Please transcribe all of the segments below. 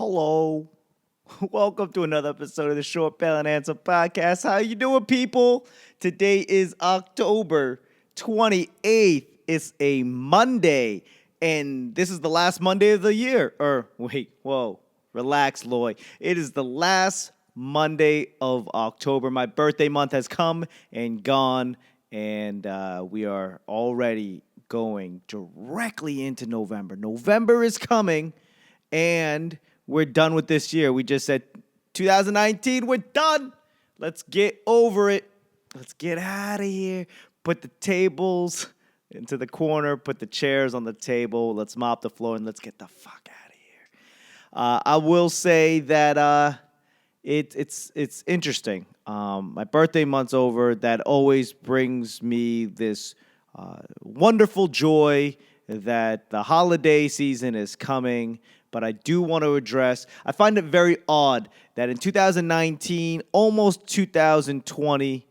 Hello. Welcome to another episode of the Short Bell and Answer podcast. How you doing, people? Today is October 28th. It's a Monday, and this is the last Monday of the year. Relax, Loy. It is the last Monday of October. My birthday month has come and gone, and we are already going directly into November. November is coming, and we're done with this year. We just said 2019, we're done. Let's get over it. Let's get out of here. Put the tables into the corner. Put the chairs on the table. Let's mop the floor and let's get the fuck out of here. I will say that it's interesting. My birthday month's over. That always brings me this wonderful joy that the holiday season is coming. But I do want to address, I find it very odd that in 2019, almost 2020,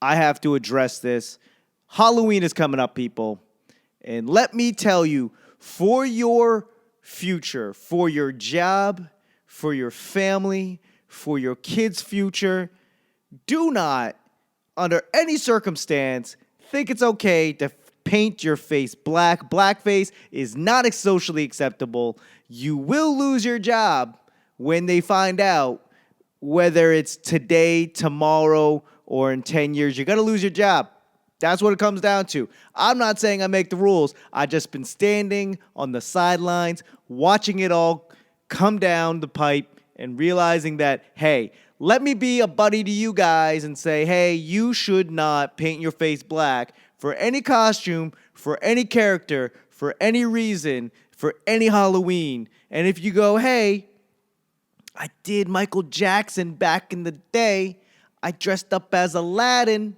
I have to address this. Halloween is coming up, people. And let me tell you, for your future, for your job, for your family, for your kids' future, do not, under any circumstance, think it's okay to paint your face black. Blackface is not socially acceptable. You will lose your job when they find out, whether it's today, tomorrow, or in 10 years. You're going to lose your job. That's what it comes down to. I'm not saying I make the rules. I've just been standing on the sidelines, watching it all come down the pipe and realizing that, hey, let me be a buddy to you guys and say, hey, you should not paint your face black for any costume, for any character, for any reason, for any Halloween. And if you go, hey, I did Michael Jackson back in the day. I dressed up as Aladdin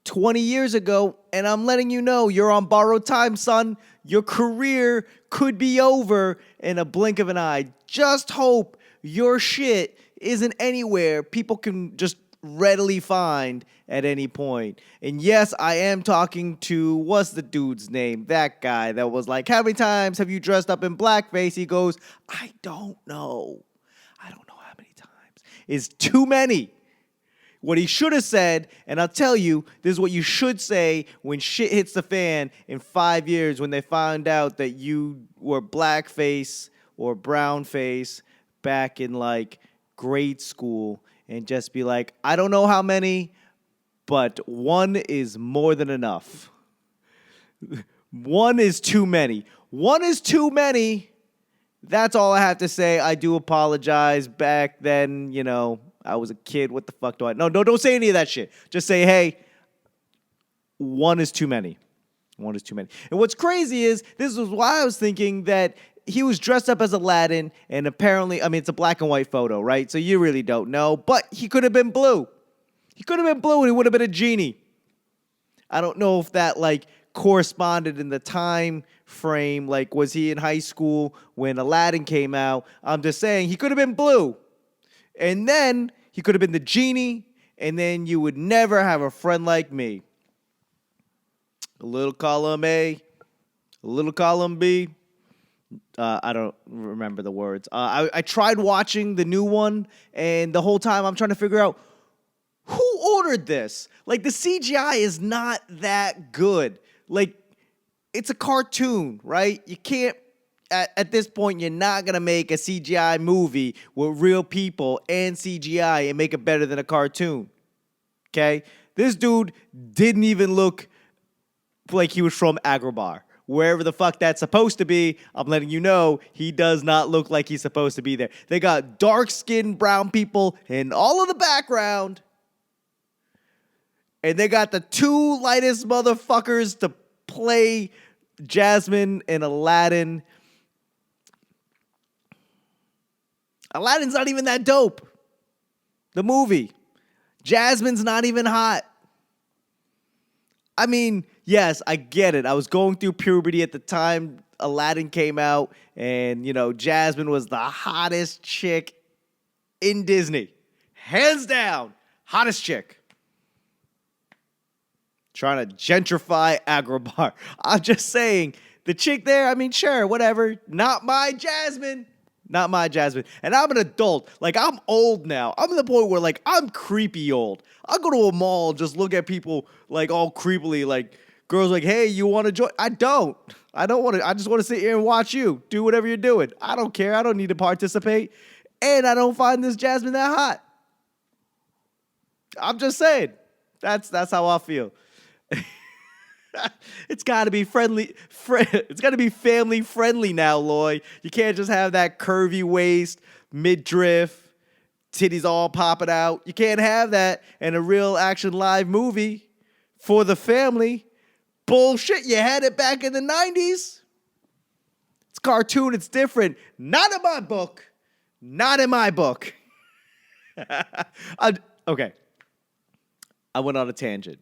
20 years ago, and I'm letting you know you're on borrowed time, son. Your career could be over in a blink of an eye. Just hope your shit isn't anywhere people can just readily find at any point. And yes, I am talking to, what's the dude's name? That guy that was like, how many times have you dressed up in blackface? He goes, I don't know how many times. It's too many. What he should have said, and I'll tell you, this is what you should say when shit hits the fan in 5 years when they find out that you were blackface or brownface back in like grade school, and just be like, I don't know how many, but one is more than enough. One is too many. One is too many. That's all I have to say. I do apologize. Back then, I was a kid. What the fuck do I... No, don't say any of that shit. Just say, hey, one is too many. One is too many. And what's crazy is, this was why I was thinking that he was dressed up as Aladdin, and apparently, it's a black and white photo, right? So you really don't know, but he could have been blue. He could have been blue, and he would have been a genie. I don't know if that, corresponded in the time frame. Was he in high school when Aladdin came out? I'm just saying, he could have been blue. And then, he could have been the genie, and then you would never have a friend like me. A little column A, a little column B. I don't remember the words. I tried watching the new one, and the whole time I'm trying to figure out who ordered this. The CGI is not that good. It's a cartoon, right? You can't, at this point, you're not going to make a CGI movie with real people and CGI and make it better than a cartoon. Okay? This dude didn't even look like he was from Agrabah. Wherever the fuck that's supposed to be, I'm letting you know, he does not look like he's supposed to be there. They got dark-skinned brown people in all of the background. And they got the two lightest motherfuckers to play Jasmine and Aladdin. Aladdin's not even that dope. The movie. Jasmine's not even hot. Yes, I get it. I was going through puberty at the time Aladdin came out, and, Jasmine was the hottest chick in Disney. Hands down, hottest chick. Trying to gentrify Agrabah. I'm just saying, the chick there, sure, whatever. Not my Jasmine. Not my Jasmine. And I'm an adult. Like, I'm old now. I'm at the point where, like, I'm creepy old. I'll go to a mall and just look at people, like, all creepily. Like, girls like, hey, you want to join? I don't. I don't want to. I just want to sit here and watch you. Do whatever you're doing. I don't care. I don't need to participate. And I don't find this Jasmine that hot. I'm just saying. That's how I feel. It's got to be friendly. It's got to be family friendly now, Loy. You can't just have that curvy waist, midriff, titties all popping out. You can't have that in a real action live movie for the family. Bullshit. You had it back in the 90s. It's cartoon. It's different. Not in my book. Not in my book. Okay. I went on a tangent.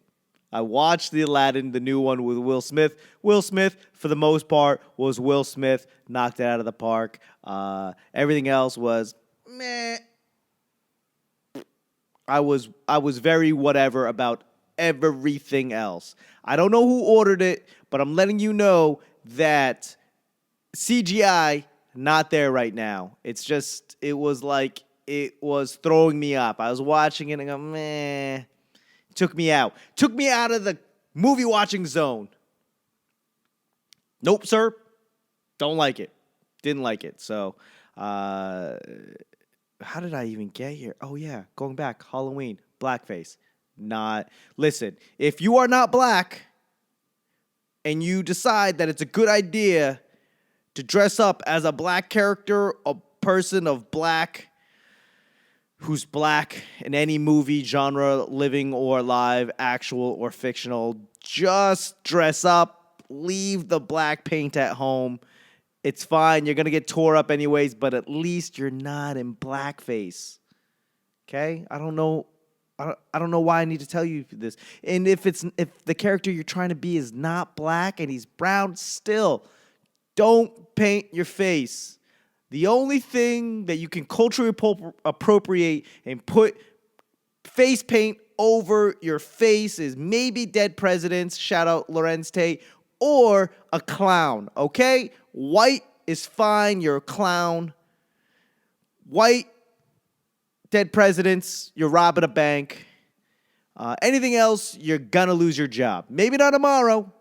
I watched the Aladdin, the new one with Will Smith. Will Smith, for the most part, was Will Smith. Knocked it out of the park. Everything else was meh. I was very whatever about everything else. I don't know who ordered it, but I'm letting you know that CGI not there right now. It's just, it was throwing me up. I was watching it and I go, meh. Took me out. Took me out of the movie watching zone. Nope, sir. Don't like it. Didn't like it. So, how did I even get here? Oh, yeah. Going back. Halloween. Blackface. Listen, if you are not black and you decide that it's a good idea to dress up as a black character, a person of black who's black in any movie genre, living or live, actual or fictional, just dress up, leave the black paint at home. It's fine. You're going to get tore up anyways, but at least you're not in blackface. Okay? I don't know why I need to tell you this. And if the character you're trying to be is not black and he's brown, still don't paint your face. The only thing that you can culturally appropriate and put face paint over your face is maybe dead presidents, shout out Lorenz Tate, or a clown, okay? White is fine, you're a clown. White, dead presidents, you're robbing a bank. Anything else, you're gonna lose your job. Maybe not tomorrow.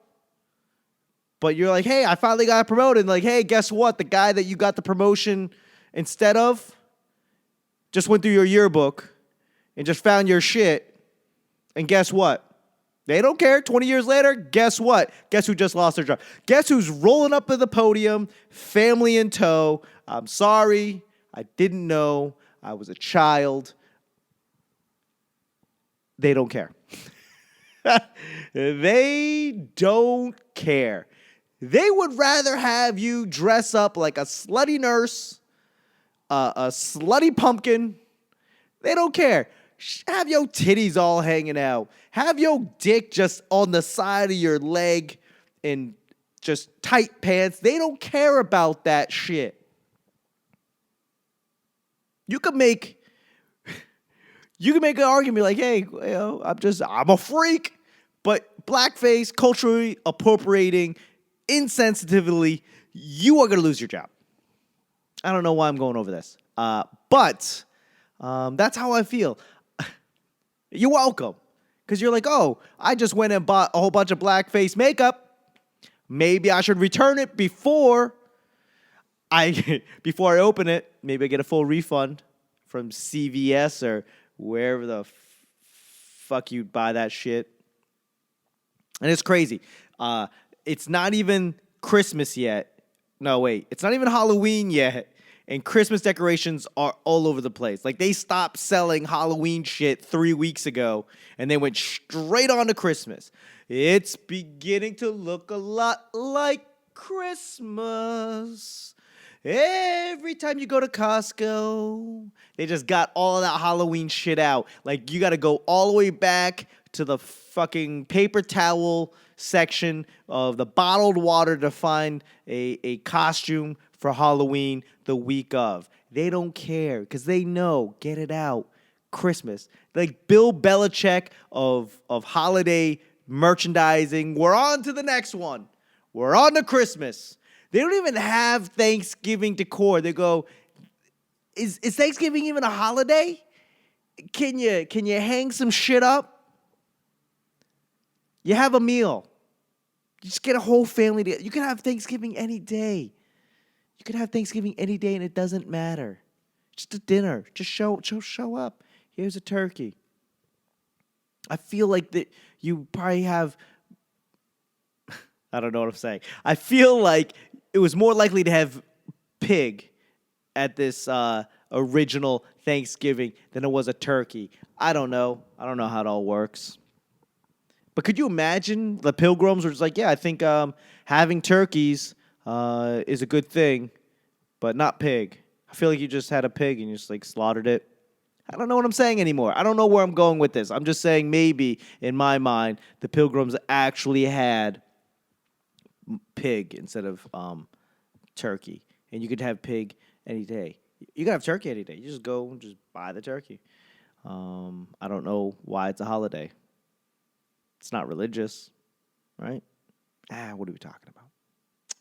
But you're like, hey, I finally got promoted. Like, hey, guess what? The guy that you got the promotion instead of just went through your yearbook and just found your shit. And guess what? They don't care. 20 years later, guess what? Guess who just lost their job? Guess who's rolling up to the podium, family in tow? I'm sorry. I didn't know. I was a child. They don't care. They don't care. They would rather have you dress up like a slutty nurse, a slutty pumpkin. They don't care. Have your titties all hanging out. Have your dick just on the side of your leg in just tight pants. They don't care about that shit. You could make an argument like, hey, I'm a freak. But blackface, culturally appropriating, insensitively, you are going to lose your job. I don't know why I'm going over this. But that's how I feel. You're welcome. Because you're like, oh, I just went and bought a whole bunch of blackface makeup. Maybe I should return it before I open it. Maybe I get a full refund from CVS or wherever the fuck you buy that shit. And it's crazy. It's not even Christmas yet. No, wait. It's not even Halloween yet. And Christmas decorations are all over the place. Like, they stopped selling Halloween shit 3 weeks ago, and they went straight on to Christmas. It's beginning to look a lot like Christmas. Every time you go to Costco, they just got all of that Halloween shit out. Like, you got to go all the way back to the fucking paper towel section of the bottled water to find a costume for Halloween the week of. They don't care because they know, get it out, Christmas. Like Bill Belichick of holiday merchandising. We're on to the next one. We're on to Christmas. They don't even have Thanksgiving decor. They go, Is Thanksgiving even a holiday? Can you hang some shit up? You have a meal. You just get a whole family together. You can have Thanksgiving any day. You can have Thanksgiving any day and it doesn't matter. Just a dinner. Just show up. Here's a turkey. I feel like that you probably have I don't know what I'm saying. I feel like it was more likely to have pig at this original Thanksgiving than it was a turkey. I don't know. I don't know how it all works. But could you imagine the pilgrims were just like, yeah, I think having turkeys is a good thing, but not pig. I feel like you just had a pig and you just like slaughtered it. I don't know what I'm saying anymore. I don't know where I'm going with this. I'm just saying maybe, in my mind, the pilgrims actually had pig instead of turkey. And you could have pig any day. You can have turkey any day. You just go and just buy the turkey. I don't know why it's a holiday. It's not religious, right? What are we talking about?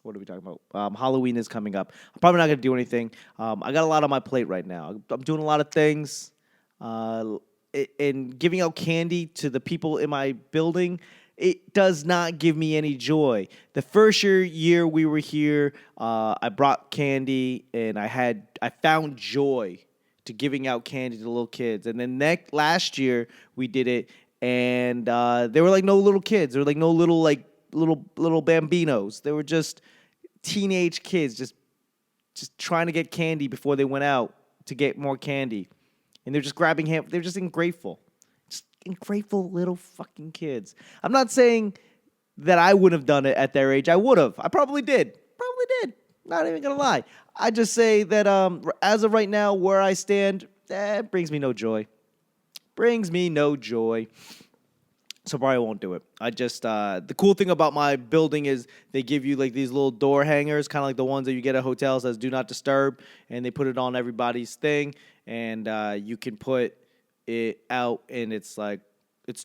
What are we talking about? Halloween is coming up. I'm probably not going to do anything. I got a lot on my plate right now. I'm doing a lot of things. And giving out candy to the people in my building, it does not give me any joy. The first year we were here, I brought candy, and I found joy to giving out candy to little kids. And then last year we did it, and there were like no little kids. There were like no little bambinos. They were just teenage kids just trying to get candy before they went out to get more candy. And they're just grabbing they're just ungrateful. Just ungrateful little fucking kids. I'm not saying that I wouldn't have done it at their age. I would have. I probably did. Not even going to lie. I just say that as of right now, where I stand, it brings me no joy. So probably won't do it. I just the cool thing about my building is they give you like these little door hangers, kind of like the ones that you get at hotels as do not disturb, and they put it on everybody's thing, and you can put it out, and it's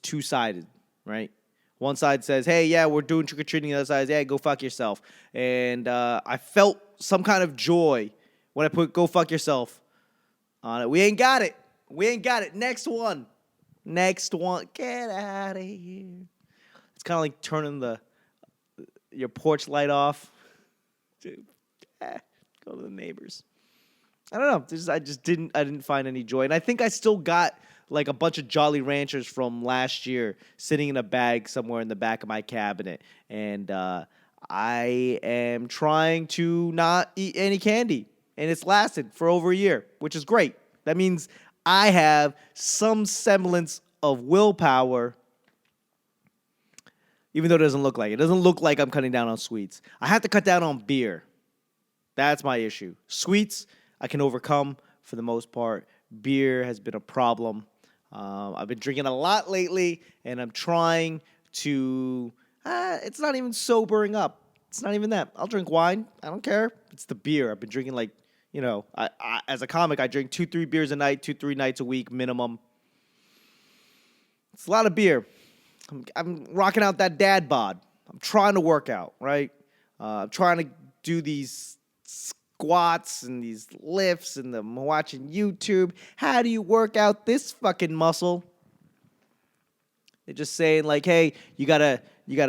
two-sided, right? One side says, "Hey, yeah, we're doing trick or treating." The other side says, "Yeah, go fuck yourself." And I felt some kind of joy when I put "go fuck yourself" on it. We ain't got it. Next one. Get out of here. It's kind of like turning your porch light off. Dude, go to the neighbors. I don't know. I didn't find any joy. And I think I still got like a bunch of Jolly Ranchers from last year sitting in a bag somewhere in the back of my cabinet. And I am trying to not eat any candy. And it's lasted for over a year, which is great. That means I have some semblance of willpower, even though it doesn't look like it. It doesn't look like I'm cutting down on sweets. I have to cut down on beer. That's my issue. Sweets, I can overcome for the most part. Beer has been a problem. I've been drinking a lot lately, and I'm trying to... it's not even sobering up. It's not even that. I'll drink wine. I don't care. It's the beer. I've been drinking like... I as a comic, I drink 2-3 beers a night, 2-3 nights a week minimum. It's a lot of beer. I'm rocking out that dad bod. I'm trying to work out, right? I'm trying to do these squats and these lifts, and I'm watching YouTube. How do you work out this fucking muscle? They're just saying like, hey, you gotta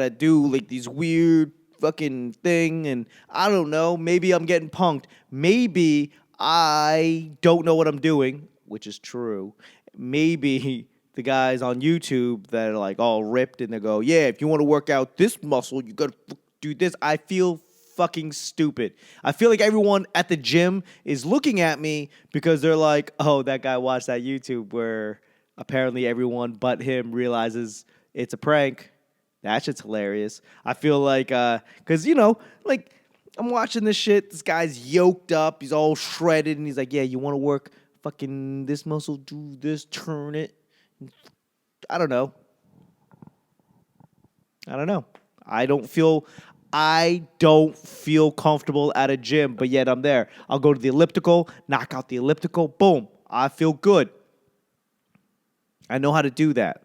do like these weird fucking thing, and I don't know, maybe I'm getting punked. Maybe I don't know what I'm doing, which is true. Maybe the guys on YouTube that are like all ripped and they go, yeah, if you want to work out this muscle, you gotta do this. I feel fucking stupid. I feel like everyone at the gym is looking at me because they're like, oh, that guy watched that YouTube where apparently everyone but him realizes it's a prank. That shit's hilarious. I feel like, because, like, I'm watching this shit. This guy's yoked up. He's all shredded. And he's like, yeah, you want to work fucking this muscle? Do this, turn it. I don't know. I don't feel comfortable at a gym, but yet I'm there. I'll go to the elliptical, knock out the elliptical. Boom. I feel good. I know how to do that.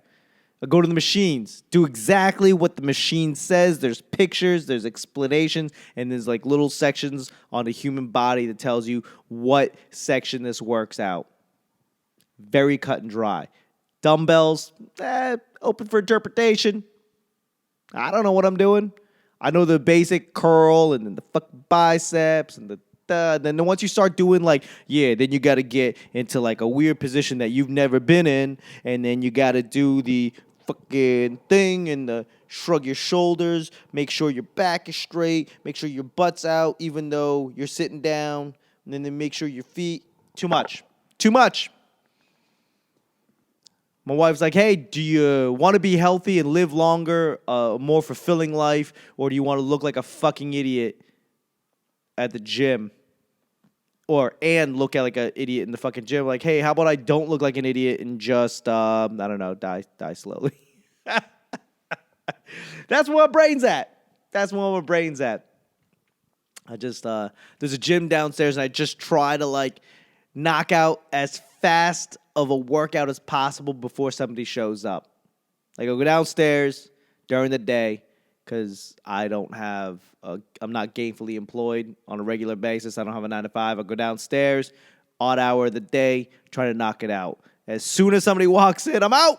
Go to the machines. Do exactly what the machine says. There's pictures, there's explanations, and there's like little sections on the human body that tells you what section this works out. Very cut and dry. Dumbbells, open for interpretation. I don't know what I'm doing. I know the basic curl and then the fucking biceps and then once you start doing then you got to get into like a weird position that you've never been in, and then you got to do the fucking thing and shrug your shoulders, make sure your back is straight, make sure your butt's out even though you're sitting down, and then make sure your feet. Too much. My wife's like, hey, do you want to be healthy and live longer, a more fulfilling life, or do you want to look like a fucking idiot at the gym? And look at like an idiot in the fucking gym. Like, hey, how about I don't look like an idiot and just, I don't know, die slowly. That's where my brain's at. I just, there's a gym downstairs, and I just try to like knock out as fast of a workout as possible before somebody shows up. Like, I'll go downstairs during the day because I'm not gainfully employed on a regular basis. I don't have a 9 to 5. I go downstairs, odd hour of the day, try to knock it out. As soon as somebody walks in, I'm out.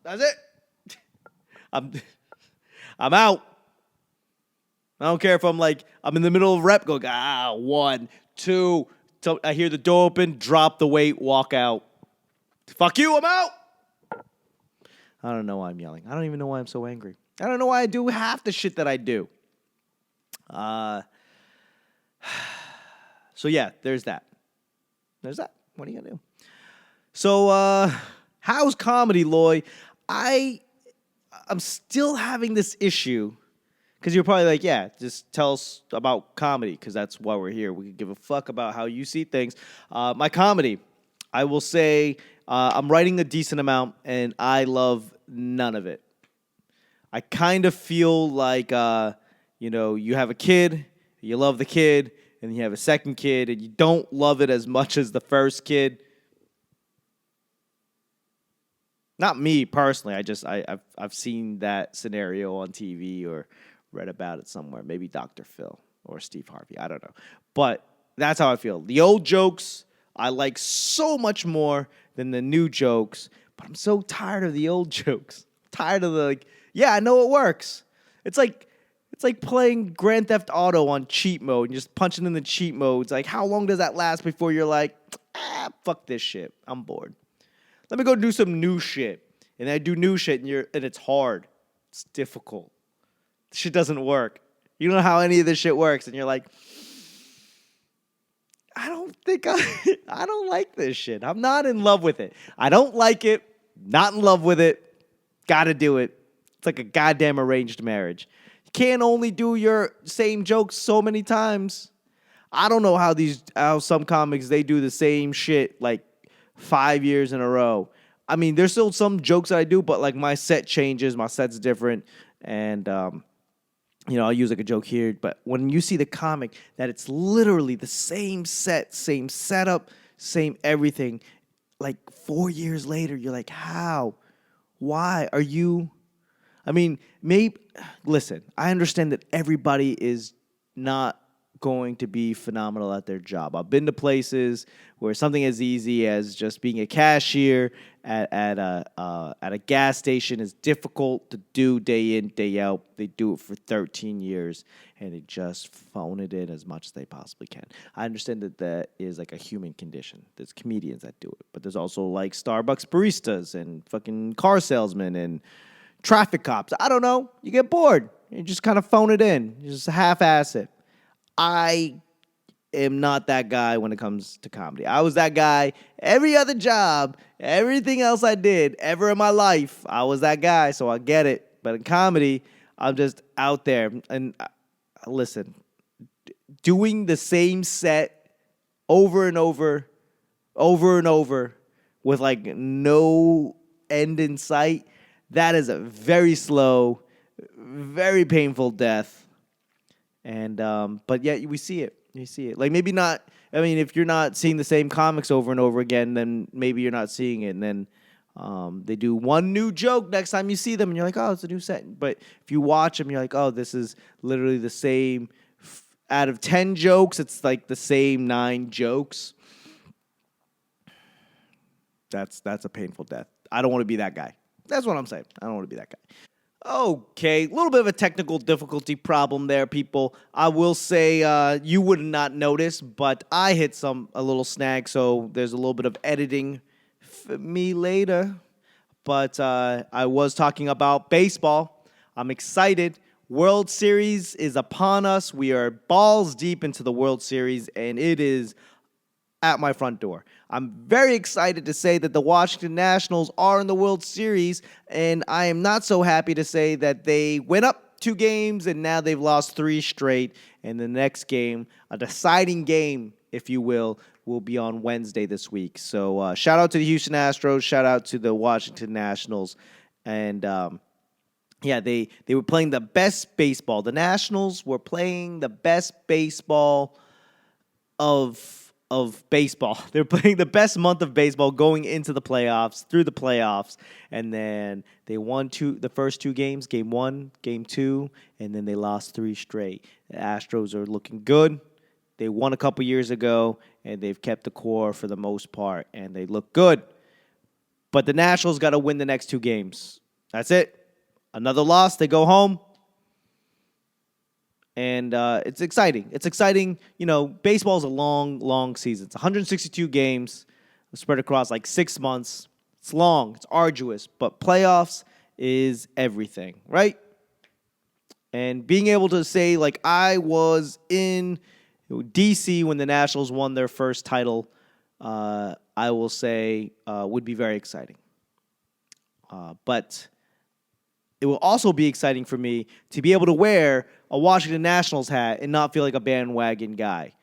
That's it. I'm out. I don't care if I'm in the middle of rep, go, 1, 2. So I hear the door open, drop the weight, walk out. Fuck you, I'm out. I don't know why I'm yelling. I don't even know why I'm so angry. I don't know why I do half the shit that I do. So yeah, there's that. What are you gonna do? So how's comedy, Loy? I'm still having this issue because you're probably like, yeah, just tell us about comedy because that's why we're here. We can give a fuck about how you see things. My comedy, I will say, I'm writing a decent amount, and I love none of it. I kind of feel like, you have a kid, you love the kid, and you have a second kid, and you don't love it as much as the first kid. Not me personally. I've seen that scenario on TV or read about it somewhere. Maybe Dr. Phil or Steve Harvey. I don't know. But that's how I feel. The old jokes I like so much more than the new jokes, but I'm so tired of the old jokes. Tired of I know it works. It's like playing Grand Theft Auto on cheat mode and just punching in the cheat modes. Like, how long does that last before you're like, fuck this shit. I'm bored. Let me go do some new shit. And I do new shit, and it's hard. It's difficult. This shit doesn't work. You don't know how any of this shit works, and you're like, I don't like this shit. I'm not in love with it. I don't like it. Not in love with it. Gotta do it. It's like a goddamn arranged marriage. You can't only do your same jokes so many times. I don't know how some comics, they do the same shit like 5 years in a row. I mean, there's still some jokes that I do, but like my set changes. My set's different. And, I'll use like a joke here, but when you see the comic that it's literally the same set, same setup, same everything, like 4 years later, you're like, how? Why are you? I mean, listen, I understand that everybody is not going to be phenomenal at their job. I've been to places where something as easy as just being a cashier at a gas station is difficult to do day in, day out. They do it for 13 years, and they just phone it in as much as they possibly can. I understand that is like a human condition. There's comedians that do it, but there's also like Starbucks baristas and fucking car salesmen and traffic cops. I don't know. You get bored. You just kind of phone it in. You just half-ass it. I am not that guy when it comes to comedy. I was that guy every other job, everything else I did ever in my life. I was that guy, so I get it. But in comedy, I'm just out there. And listen, doing the same set over and over with like no end in sight, that is a very slow, very painful death. And but yeah, we see it. You see it. Like maybe not. I mean, if you're not seeing the same comics over and over again, then maybe you're not seeing it. And then They do one new joke next time you see them, and you're like, oh, it's a new set. But if you watch them, you're like, oh, this is literally the same. Out of 10 jokes, it's like the same 9 jokes. That's a painful death. I don't want to be that guy. That's what I'm saying. I don't want to be that guy. Okay, a little bit of a technical difficulty problem there, people. I will say you would not notice, but I hit a little snag, so there's a little bit of editing for me later. But I was talking about baseball. I'm excited. World Series is upon us. We are balls deep into the World Series, and it is at my front door. I'm very excited to say that the Washington Nationals are in the World Series, and I am not so happy to say that they went up 2 games, and now they've lost 3 straight, and the next game, a deciding game, if you will be on Wednesday this week. So shout out to the Houston Astros, shout out to the Washington Nationals, and yeah, they were playing the best baseball. The Nationals were playing the best baseball of baseball. They were playing the best month of baseball going into the playoffs, through the playoffs, and then they won the first 2 games, game 1, game 2, and then they lost 3 straight. The Astros are looking good. They won a couple years ago, and they've kept the core for the most part, and they look good. But the Nationals got to win the next 2 games. That's it. Another loss, they go home. And it's exciting. It's exciting. You know, baseball is a long, long season. It's 162 games spread across like 6 months. It's long. It's arduous. But playoffs is everything, right? And being able to say, like, I was in D.C. when the Nationals won their first title, I will say would be very exciting. But it will also be exciting for me to be able to wear a Washington Nationals hat and not feel like a bandwagon guy.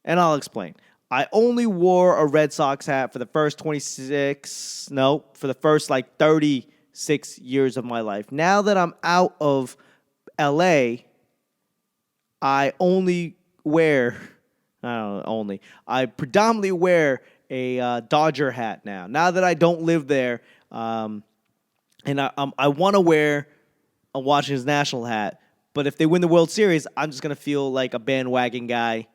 And I'll explain. I only wore a Red Sox hat for the first 36 years of my life. Now that I'm out of LA, I predominantly wear a Dodger hat now. Now that I don't live there, and I want to wear a Washington National hat, but if they win the World Series, I'm just going to feel like a bandwagon guy,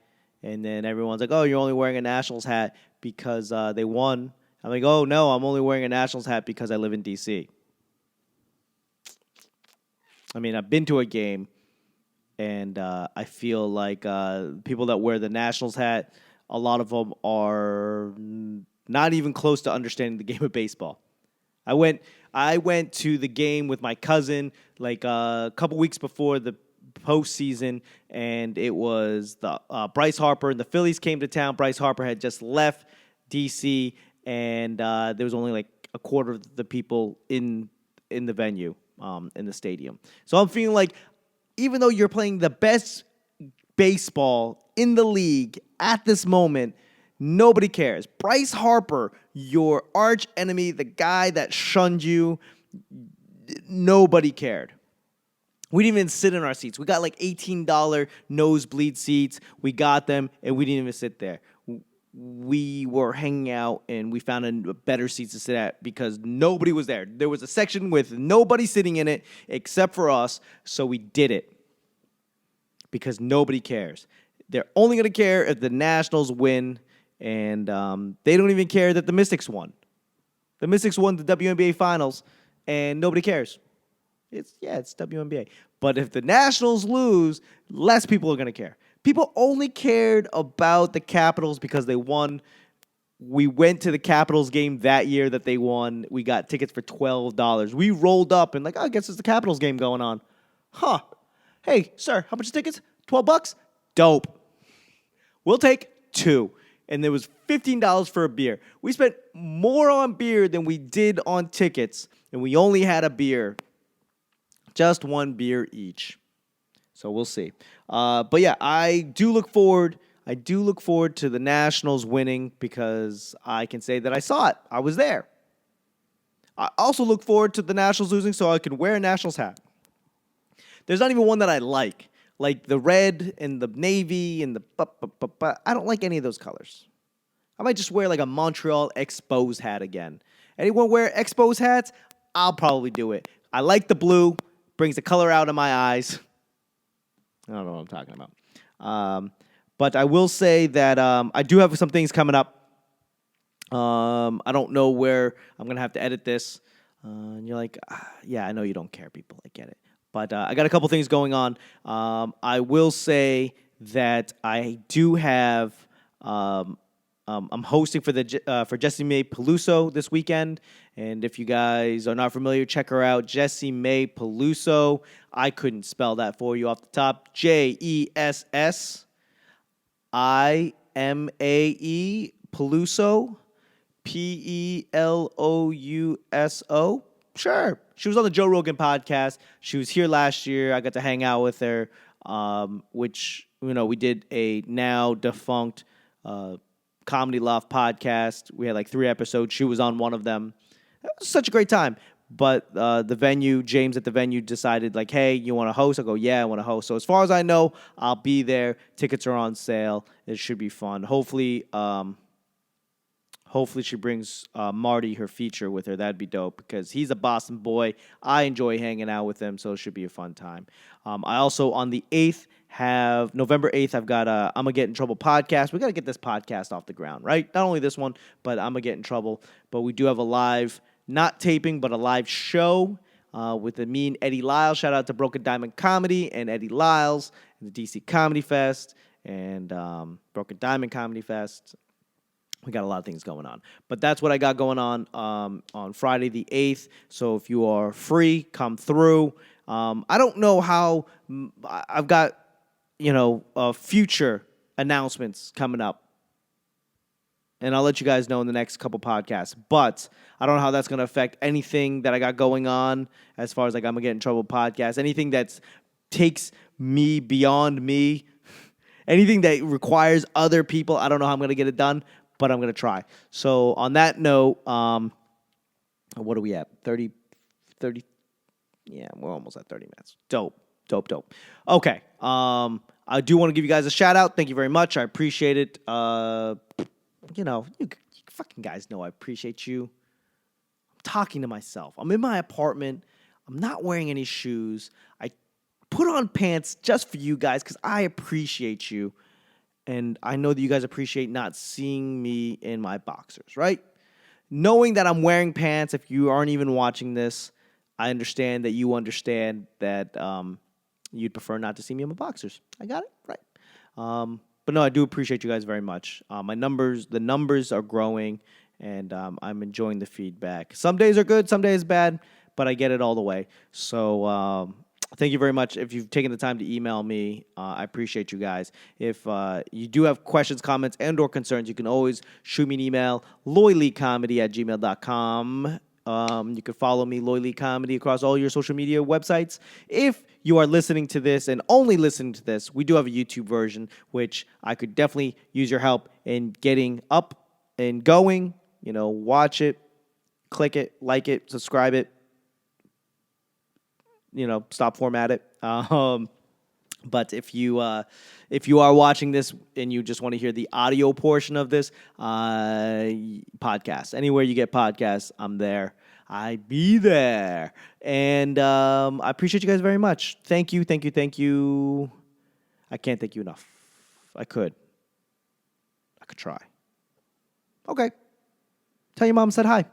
and then everyone's like, oh, you're only wearing a Nationals hat because they won. I'm like, oh, no, I'm only wearing a Nationals hat because I live in D.C. I mean, I've been to a game, and I feel like people that wear the Nationals hat, a lot of them are not even close to understanding the game of baseball. I went to the game with my cousin like a couple weeks before the postseason, and it was the Bryce Harper and the Phillies came to town. Bryce Harper had just left D.C., and there was only like a quarter of the people in the venue, in the stadium. So I'm feeling like even though you're playing the best baseball in the league at this moment, nobody cares. Bryce Harper, your arch enemy, the guy that shunned you, nobody cared. We didn't even sit in our seats. We got like $18 nosebleed seats. We got them, and we didn't even sit there. We were hanging out, and we found a better seats to sit at because nobody was there. There was a section with nobody sitting in it except for us, so we did it because nobody cares. They're only going to care if the Nationals win, and they don't even care that the Mystics won. The Mystics won the WNBA Finals, and nobody cares. It's WNBA. But if the Nationals lose, less people are going to care. People only cared about the Capitals because they won. We went to the Capitals game that year that they won. We got tickets for $12. We rolled up and I guess it's the Capitals game going on. Huh. Hey, sir, how much are tickets? $12? Dope. We'll take 2. And there was $15 for a beer. We spent more on beer than we did on tickets, and we only had a beer. Just 1 beer each. So we'll see. But yeah, I do look forward to the Nationals winning because I can say that I saw it. I was there. I also look forward to the Nationals losing so I can wear a Nationals hat. There's not even one that I like the red and the navy and I don't like any of those colors. I might just wear like a Montreal Expos hat again. Anyone wear Expos hats? I'll probably do it. I like the blue. Brings the color out of my eyes. I don't know what I'm talking about. But I will say that I do have some things coming up. I don't know where I'm going to have to edit this. And you're like, yeah, I know you don't care, people. I get it. But I got a couple things going on. I will say that I do have... I'm hosting for Jessie May Peluso this weekend, and if you guys are not familiar, check her out, Jessie May Peluso. I couldn't spell that for you off the top. JESSIMAE Peluso, PELOUSO. Sure, she was on the Joe Rogan podcast. She was here last year. I got to hang out with her, which we did a now defunct. Comedy Loft podcast. We had like 3 episodes. She was on one of them. It was such a great time. But the venue, James at the venue decided like, hey, you want to host? I go, yeah, I want to host. So as far as I know, I'll be there. Tickets are on sale. It should be fun. Hopefully she brings Marty, her feature, with her. That'd be dope because he's a Boston boy. I enjoy hanging out with him, so it should be a fun time. I also, on the 8th, have November 8th, I've got a I'm Gonna Get in Trouble podcast. We got to get this podcast off the ground, right? Not only this one, but I'm Gonna Get in Trouble. But we do have a live, not taping, but a live show with me and Eddie Lyles. Shout out to Broken Diamond Comedy and Eddie Lyles and the DC Comedy Fest and Broken Diamond Comedy Fest. We got a lot of things going on. But that's what I got going on Friday the 8th. So if you are free, come through. I don't know how I've got, future announcements coming up. And I'll let you guys know in the next couple podcasts. But I don't know how that's going to affect anything that I got going on as far as like I'm going to get in trouble podcast. Anything that takes me beyond me. Anything that requires other people. I don't know how I'm going to get it done, but I'm going to try. So on that note, what are we at? 30? Yeah, we're almost at 30 minutes. Dope. Okay. I do want to give you guys a shout out. Thank you very much. I appreciate it. You fucking guys know I appreciate you. I'm talking to myself. I'm in my apartment. I'm not wearing any shoes. I put on pants just for you guys because I appreciate you. And I know that you guys appreciate not seeing me in my boxers, right? Knowing that I'm wearing pants, if you aren't even watching this, I understand that you understand that you'd prefer not to see me in my boxers. I got it? Right. But no, I do appreciate you guys very much. The numbers are growing, and I'm enjoying the feedback. Some days are good, some days bad, but I get it all the way. So thank you very much. If you've taken the time to email me, I appreciate you guys. If you do have questions, comments, and or concerns, you can always shoot me an email, loyleecomedy@gmail.com. You can follow me, Loy Lee Comedy, across all your social media websites. If you are listening to this and only listening to this, we do have a YouTube version, which I could definitely use your help in getting up and going. Watch it, click it, like it, subscribe it. Stop format it. But if you are watching this and you just want to hear the audio portion of this podcast, anywhere you get podcasts, I'm there. I be there. And I appreciate you guys very much. Thank you. I can't thank you enough. I could try. Okay. Tell your mom I said hi.